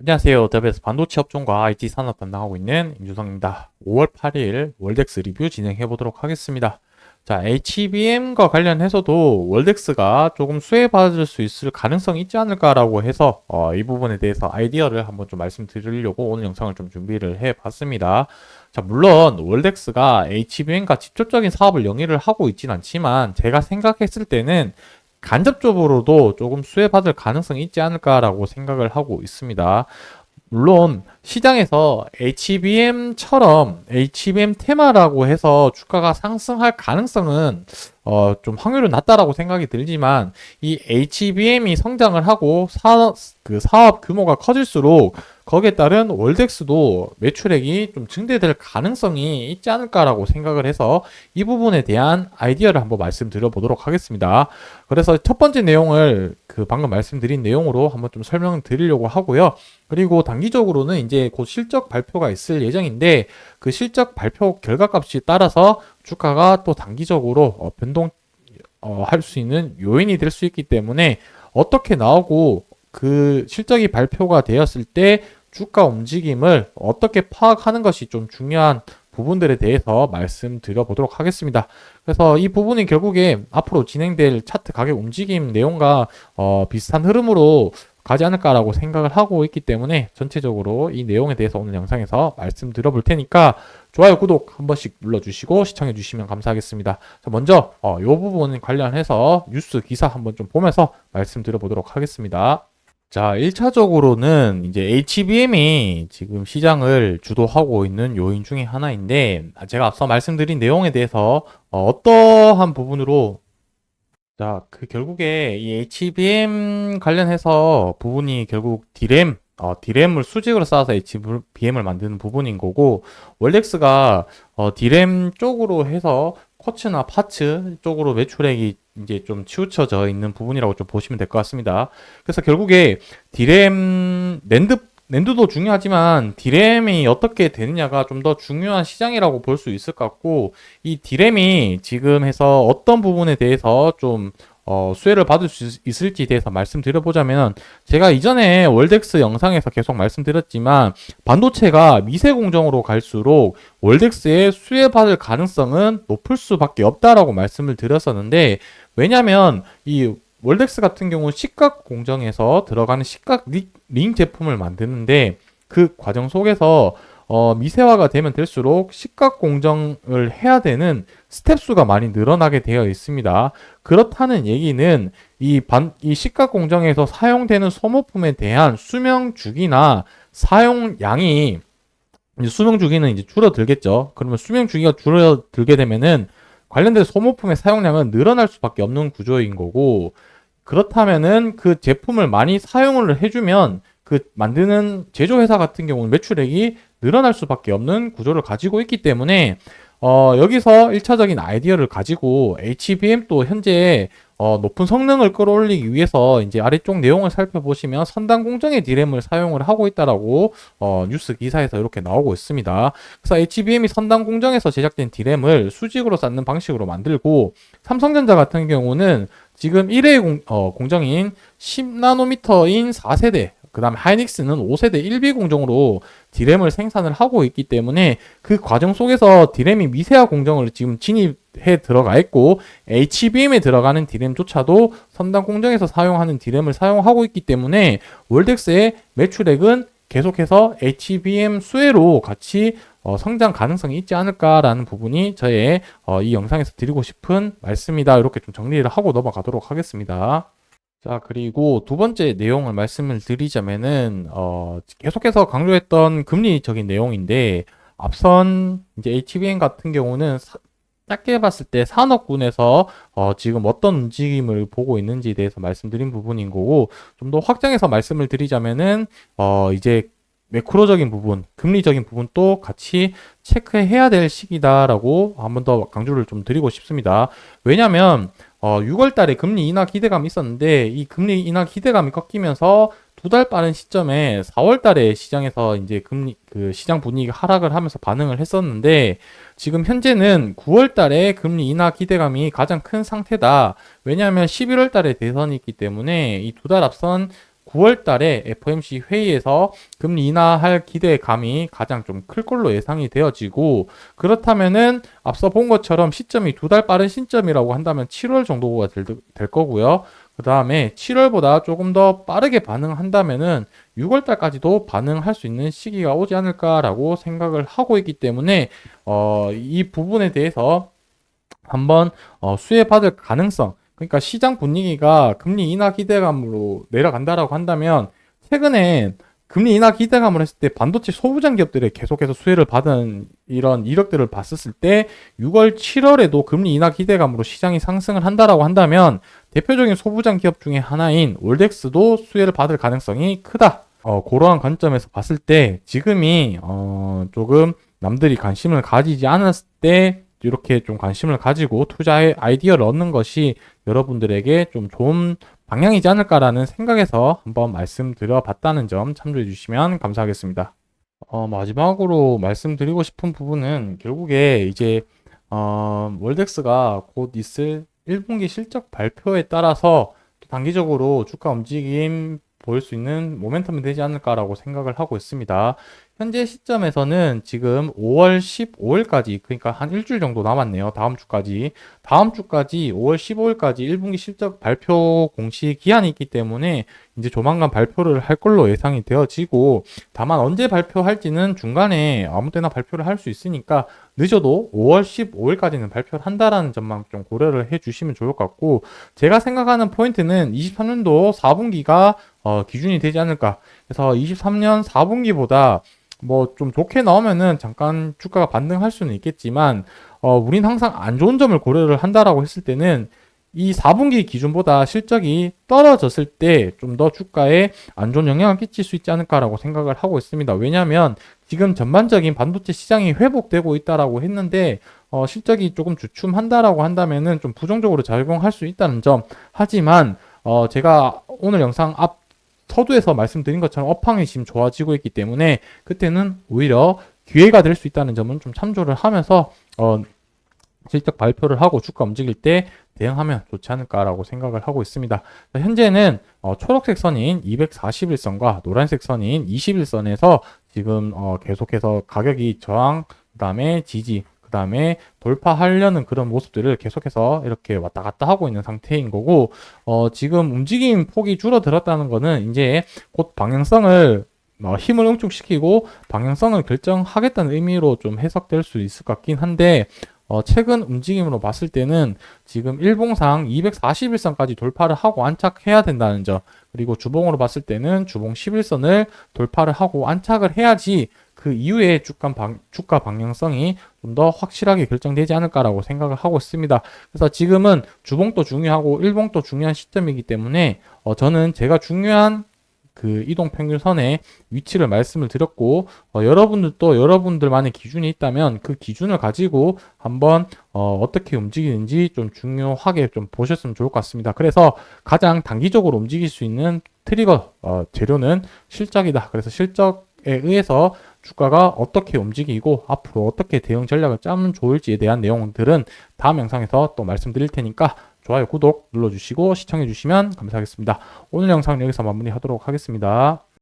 안녕하세요. WS 반도체 업종과 IT 산업 담당하고 있는 임주성입니다. 5월 8일 월덱스 리뷰 진행해 보도록 하겠습니다. 자, HBM과 관련해서도 월덱스가 조금 수혜받을 수 있을 가능성이 있지 않을까라고 해서 이 부분에 대해서 아이디어를 한번 좀 말씀드리려고 오늘 영상을 좀 준비를 해 봤습니다. 자, 물론 월덱스가 HBM과 직접적인 사업을 영위를 하고 있진 않지만 제가 생각했을 때는 간접적으로도 조금 수혜받을 가능성이 있지 않을까라고 생각을 하고 있습니다. 물론 시장에서 HBM처럼 HBM 테마라고 해서 주가가 상승할 가능성은 좀 확률은 낮다라고 생각이 들지만 이 HBM이 성장을 하고 그 사업 규모가 커질수록 거기에 따른 월덱스도 매출액이 좀 증대될 가능성이 있지 않을까라고 생각을 해서 이 부분에 대한 아이디어를 한번 말씀드려 보도록 하겠습니다. 그래서 첫 번째 내용을 그 방금 말씀드린 내용으로 한번 좀 설명드리려고 하고요. 그리고 단기적으로는 이제 곧 실적 발표가 있을 예정인데 그 실적 발표 결과값에 따라서 주가가 또 단기적으로 변동 할 수 있는 요인이 될 수 있기 때문에 어떻게 나오고 그 실적이 발표가 되었을 때 주가 움직임을 어떻게 파악하는 것이 좀 중요한 부분들에 대해서 말씀드려 보도록 하겠습니다. 그래서 이 부분이 결국에 앞으로 진행될 차트 가격 움직임 내용과 비슷한 흐름으로 가지 않을까라고 생각을 하고 있기 때문에 전체적으로 이 내용에 대해서 오늘 영상에서 말씀드려 볼 테니까 좋아요, 구독 한 번씩 눌러주시고 시청해 주시면 감사하겠습니다. 자, 먼저 이 부분 관련해서 뉴스 기사 한번 좀 보면서 말씀드려 보도록 하겠습니다. 자, 1차적으로는 이제 HBM이 지금 시장을 주도하고 있는 요인 중에 하나인데, 제가 앞서 말씀드린 내용에 대해서 어떠한 부분으로, 자, 그 결국에 이 HBM 관련해서 부분이 결국 D램을 수직으로 쌓아서 HBM을 만드는 부분인 거고, 월덱스가 D램 쪽으로 해서 쿼츠나 파츠 쪽으로 매출액이 이제 좀 치우쳐져 있는 부분이라고 좀 보시면 될 것 같습니다. 그래서 결국에 D램, 낸드도 중요하지만 D램이 어떻게 되느냐가 좀 더 중요한 시장이라고 볼 수 있을 것 같고, 이 D램이 지금 해서 어떤 부분에 대해서 좀 수혜를 받을 수 있을지에 대해서 말씀드려보자면, 제가 이전에 월덱스 영상에서 계속 말씀드렸지만 반도체가 미세 공정으로 갈수록 월덱스의 수혜받을 가능성은 높을 수밖에 없다라고 말씀을 드렸었는데, 왜냐면 이 월덱스 같은 경우는 식각 공정에서 들어가는 식각 링 제품을 만드는데 그 과정 속에서 미세화가 되면 될수록 식각 공정을 해야 되는 스텝 수가 많이 늘어나게 되어 있습니다. 그렇다는 얘기는 이 식각 공정에서 사용되는 소모품에 대한 수명 주기나 사용량이 수명 주기는 이제 줄어들겠죠. 그러면 수명 주기가 줄어들게 되면은 관련된 소모품의 사용량은 늘어날 수밖에 없는 구조인 거고, 그렇다면은 그 제품을 많이 사용을 해주면 그 만드는 제조회사 같은 경우는 매출액이 늘어날 수밖에 없는 구조를 가지고 있기 때문에 여기서 1차적인 아이디어를 가지고 HBM도 현재 높은 성능을 끌어올리기 위해서 이제 아래쪽 내용을 살펴보시면 선단 공정의 D램을 사용을 하고 있다라고 뉴스 기사에서 이렇게 나오고 있습니다. 그래서 HBM이 선단 공정에서 제작된 D램을 수직으로 쌓는 방식으로 만들고, 삼성전자 같은 경우는 지금 1회 공정인 10나노미터인 4세대, 그 다음에 하이닉스는 5세대 1비 공정으로 D램을 생산을 하고 있기 때문에 그 과정 속에서 D램이 미세화 공정을 지금 진입해 들어가 있고, HBM에 들어가는 D램조차도 선단 공정에서 사용하는 D램을 사용하고 있기 때문에 월덱스의 매출액은 계속해서 HBM 수혜로 같이 성장 가능성이 있지 않을까라는 부분이 저의 이 영상에서 드리고 싶은 말씀이다. 이렇게 좀 정리를 하고 넘어가도록 하겠습니다. 자, 그리고 두 번째 내용을 말씀을 드리자면은, 계속해서 강조했던 금리적인 내용인데, 앞선 이제 HBM 같은 경우는 짧게 봤을 때 산업군에서 지금 어떤 움직임을 보고 있는지에 대해서 말씀드린 부분인 거고, 좀 더 확장해서 말씀을 드리자면은, 이제 매크로적인 부분, 금리적인 부분도 같이 체크해야 될 시기다라고 한 번 더 강조를 좀 드리고 싶습니다. 왜냐면 6월 달에 금리 인하 기대감이 있었는데 이 금리 인하 기대감이 꺾이면서 두 달 빠른 시점에 4월 달에 시장에서 이제 그 시장 분위기가 하락을 하면서 반응을 했었는데, 지금 현재는 9월 달에 금리 인하 기대감이 가장 큰 상태다. 왜냐하면 11월 달에 대선이 있기 때문에 이 두 달 앞선 9월 달에 FOMC 회의에서 금리 인하할 기대감이 가장 좀 클 걸로 예상이 되어지고, 그렇다면은 앞서 본 것처럼 시점이 2달 빠른 시점이라고 한다면 7월 정도가 될 거고요. 그 다음에 7월보다 조금 더 빠르게 반응한다면은 6월 달까지도 반응할 수 있는 시기가 오지 않을까라고 생각을 하고 있기 때문에 이 부분에 대해서 한번 수혜받을 가능성, 그러니까 시장 분위기가 금리 인하 기대감으로 내려간다라고 한다면, 최근에 금리 인하 기대감을 했을 때 반도체 소부장 기업들이 계속해서 수혜를 받은 이런 이력들을 봤었을 때 6월, 7월에도 금리 인하 기대감으로 시장이 상승을 한다라고 한다면 대표적인 소부장 기업 중에 하나인 올덱스도 수혜를 받을 가능성이 크다. 그러한 관점에서 봤을 때 지금이 조금 남들이 관심을 가지지 않았을 때 이렇게 좀 관심을 가지고 투자의 아이디어를 얻는 것이 여러분들에게 좀 좋은 방향이지 않을까라는 생각에서 한번 말씀드려 봤다는 점 참조해 주시면 감사하겠습니다. 마지막으로 말씀드리고 싶은 부분은 결국에 이제 월덱스가 곧 있을 1분기 실적 발표에 따라서 단기적으로 주가 움직임 보일 수 있는 모멘텀이 되지 않을까라고 생각을 하고 있습니다. 현재 시점에서는 지금 5월 15일까지, 그러니까 한 일주일 정도 남았네요. 다음 주까지 5월 15일까지 1분기 실적 발표 공시 기한이 있기 때문에 이제 조만간 발표를 할 걸로 예상이 되어지고, 다만 언제 발표할지는 중간에 아무 때나 발표를 할 수 있으니까 늦어도 5월 15일까지는 발표를 한다라는 점만 좀 고려를 해 주시면 좋을 것 같고, 제가 생각하는 포인트는 23년도 4분기가 기준이 되지 않을까. 그래서 23년 4분기보다 뭐 좀 좋게 나오면은 잠깐 주가가 반등할 수는 있겠지만, 우린 항상 안 좋은 점을 고려를 한다라고 했을 때는 이 4분기 기준보다 실적이 떨어졌을 때 좀 더 주가에 안 좋은 영향을 끼칠 수 있지 않을까라고 생각을 하고 있습니다. 왜냐하면 지금 전반적인 반도체 시장이 회복되고 있다라고 했는데 실적이 조금 주춤한다라고 한다면은 좀 부정적으로 작용할 수 있다는 점. 하지만 제가 오늘 영상 앞 서두에서 말씀드린 것처럼 업황이 지금 좋아지고 있기 때문에 그때는 오히려 기회가 될 수 있다는 점은 좀 참조를 하면서 실적 발표를 하고 주가 움직일 때 대응하면 좋지 않을까라고 생각을 하고 있습니다. 현재는 초록색 선인 241선과 노란색 선인 21선에서 지금 계속해서 가격이 저항, 그 다음에 지지, 그 다음에 돌파하려는 그런 모습들을 계속해서 이렇게 왔다 갔다 하고 있는 상태인 거고, 지금 움직임 폭이 줄어들었다는 거는 이제 곧 방향성을 힘을 응축시키고 방향성을 결정하겠다는 의미로 좀 해석될 수 있을 것 같긴 한데, 최근 움직임으로 봤을 때는 지금 일봉상 241선까지 돌파를 하고 안착해야 된다는 점, 그리고 주봉으로 봤을 때는 주봉 11선을 돌파를 하고 안착을 해야지 그 이후에 주가 방향성이 좀 더 확실하게 결정되지 않을까라고 생각을 하고 있습니다. 그래서 지금은 주봉도 중요하고 일봉도 중요한 시점이기 때문에 저는 제가 중요한 그 이동평균선의 위치를 말씀을 드렸고, 여러분들도 여러분들만의 기준이 있다면 그 기준을 가지고 한번 어떻게 움직이는지 좀 중요하게 좀 보셨으면 좋을 것 같습니다. 그래서 가장 단기적으로 움직일 수 있는 트리거 재료는 실적이다. 그래서 실적에 의해서 주가가 어떻게 움직이고 앞으로 어떻게 대응 전략을 짜면 좋을지에 대한 내용들은 다음 영상에서 또 말씀드릴 테니까 좋아요, 구독 눌러주시고 시청해주시면 감사하겠습니다. 오늘 영상 여기서 마무리하도록 하겠습니다.